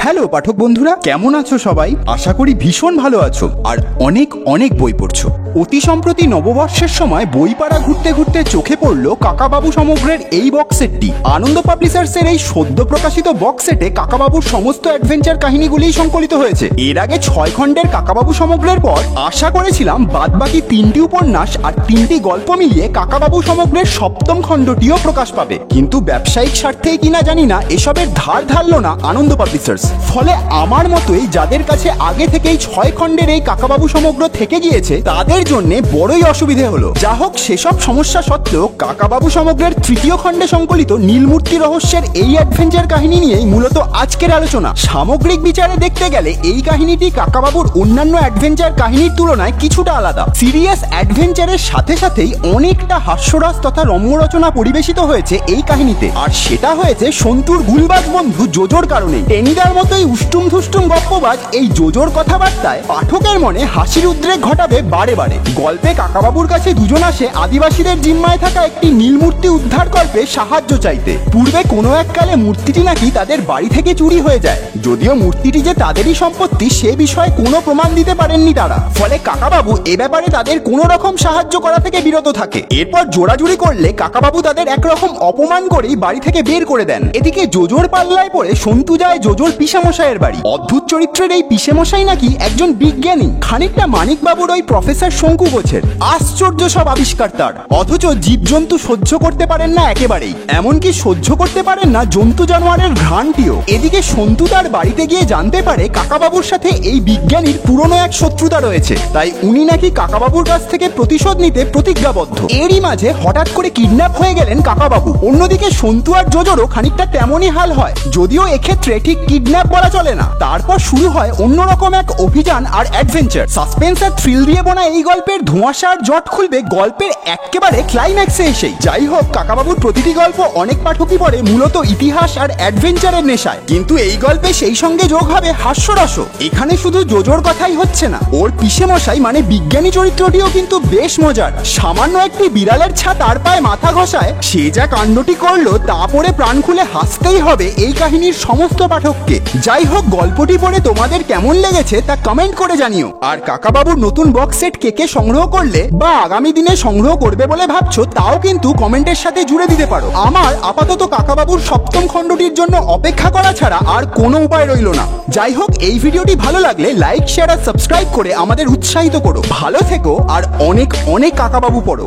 Hello পাঠক বন্ধুরা, কেমন আছো সবাই? আশা করি ভীষণ ভালো আছো আর অনেক অনেক বই পড়ছো। অতি সম্প্রতি নববর্ষের সময় বই পাড়া ঘুরতে ঘুরতে চোখে পড়লো কাকাবাবু সমগ্রের এই বক্স সেটটি। আনন্দ পাবলিশার্সের এই সদ্য প্রকাশিত বক্স সেটে কাকাবাবুর সমস্ত অ্যাডভেঞ্চার কাহিনীগুলিই সংকলিত হয়েছে। এর আগে 6 খণ্ডের কাকাবাবু সমগ্রের পর আশা করেছিলাম বাদবাকি 3টি উপন্যাস আর 3টি গল্প মিলিয়ে কাকাবাবু সমগ্রের 7ম খণ্ডটিও প্রকাশ পাবে, কিন্তু ব্যবসায়িক স্বার্থেই কিনা জানি না এসবের ধার ধারলো না আনন্দ পাবলিশার্স। ফলে আমার মতোই যাদের কাছে আগে থেকেই 6 খণ্ডের এই কাকাবাবু সমগ্র থেকে গিয়েছে তাদের জন্য বড়ই অসুবিধে হলো। যা হোক, সেসব সমস্যা সত্ত্বেও কাকাবাবু সমগ্রের 3য় খণ্ডে সংকলিত নীলমূর্তি রহস্যের এই অ্যাডভেঞ্চার কাহিনী নিয়েই মূলত আজকের আলোচনা। সামগ্রিক বিচারে দেখতে গেলে এই কাহিনীটি কাকাবাবুর অন্যান্য অ্যাডভেঞ্চার কাহিনীর তুলনায় কিছুটা আলাদা। সিরিয়াস অ্যাডভেঞ্চারের সাথে সাথেই অনেকটা হাস্যরস তথা রম্য রচনা পরিবেশিত হয়েছে এই কাহিনীতে, আর সেটা হয়েছে সন্তুর গুলবাজ বন্ধু জোজোর কারণেই। টেনিদার মতোই উষ্টুম ধুষ্টুম গপ্পবাজ এই জোজোর কথাবার্তায় পাঠকের মনে হাসির উদ্রেক ঘটাবে বারে বারে। গল্পে কাকাবাবুর কাছে দুজন আসে আদিবাসীদের জিম্মায় থাকা একটি নীলমূর্তি উদ্ধার কল্পে সাহায্য চাইতে। পূর্বে কোনো এককালে মূর্তিটি নাকি তাদের বাড়ি থেকে চুরি হয়ে যায়, যদিও মূর্তিটি যে তাদেরই সম্পত্তি সে বিষয়ে কোনো প্রমাণ দিতে পারেননি তারা। ফলে কাকাবাবু এ ব্যাপারে তাদের কোনো রকম সাহায্য করা থেকে বিরত থাকে। এরপর জোড়াজুড়ি করলে কাকাবাবু তাদের একরকম অপমান করেই বাড়ি থেকে বের করে দেন। এদিকে জোজোর পাল্লায় পড়ে সন্তু যায় জোজোর পিসেমশাইয়ের বাড়ি। অদ্ভুত চরিত্রের এই পিসেমশাই নাকি একজন বিজ্ঞানী, খানিকটা মানিকবাবুর ওই প্রফেসর শঙ্কু গোছের। আশ্চর্য সব আবিষ্কার তার, অথচ জীবজন্তু সহ্য করতে পারেন না একেবারেই, এমনকি সহ্য করতে পারেন না জন্তু জানোয়ারের ঘ্রাণটিও। এদিকে সন্তু তার বাড়িতে গিয়ে জানতে পারে কাকাবাবুর সাথে এই বিজ্ঞানীর পুরনো এক শত্রুতা রয়েছে, তাই উনি নাকি কাকাবাবুর কাছ থেকে প্রতিশোধ নিতে প্রতিজ্ঞাবদ্ধ। এরই মাঝে হঠাৎ করে কিডন্যাপ হয়ে গেলেন কাকাবাবু। অন্যদিকে সন্তু আর জোজোরও খানিকটা তেমনই হাল হয়, যদিও এক্ষেত্রে ঠিক কিডন্যাপ বলা চলে না। তারপর শুরু হয় অন্যরকম এক অভিযান আর অ্যাডভেঞ্চার। সাসপেন্স আর থ্রিল দিয়ে বোনা এই গল্পের ধোঁয়াশা আর জট খুলবে গল্পের একেবারে ক্লাইম্যাক্সে এসেই। যাই হোক, কাকাবাবুর প্রতিটি গল্প অনেক পাঠকই পড়ে মূলত ইতিহাস আর অ্যাডভেঞ্চারের নেশায়, কিন্তু এই গল্পে সেই সঙ্গে যোগ হবে হাস্যরসও। এখানে শুধু জোজোর কথাই হচ্ছে না, ওর পিসেমশাই মানে বিজ্ঞানী চরিত্রটিও কিন্তু বেশ মজার। সামান্য একটি বিড়ালের ছা তার পায়ে মাথা ঘষায় সে যা কাণ্ডটি করলো তা পড়ে প্রাণ খুলে হাসতেই হবে এই কাহিনীর সমস্ত পাঠককে। যাই হোক, গল্পটি পড়ে তোমাদের কেমন লেগেছে তা কমেন্ট করে জানিও। আর কাকাবাবুর নতুন বক্স সেট কে সংগ্রহ করলে বা আগামী দিনে সংগ্রহ করবে বলে ভাবছো তাও কিন্তু কমেন্টের সাথে জুড়ে দিতে পারো। আমার আপাতত কাকাবাবুর 7ম খণ্ডটির জন্য অপেক্ষা করা ছাড়া আর কোনো উপায় রইল না। যাই হোক, এই ভিডিওটি ভালো লাগলে লাইক, শেয়ার আর সাবস্ক্রাইব করে আমাদের উৎসাহিত করো। ভালো থেকো আর অনেক অনেক কাকাবাবু পড়ো।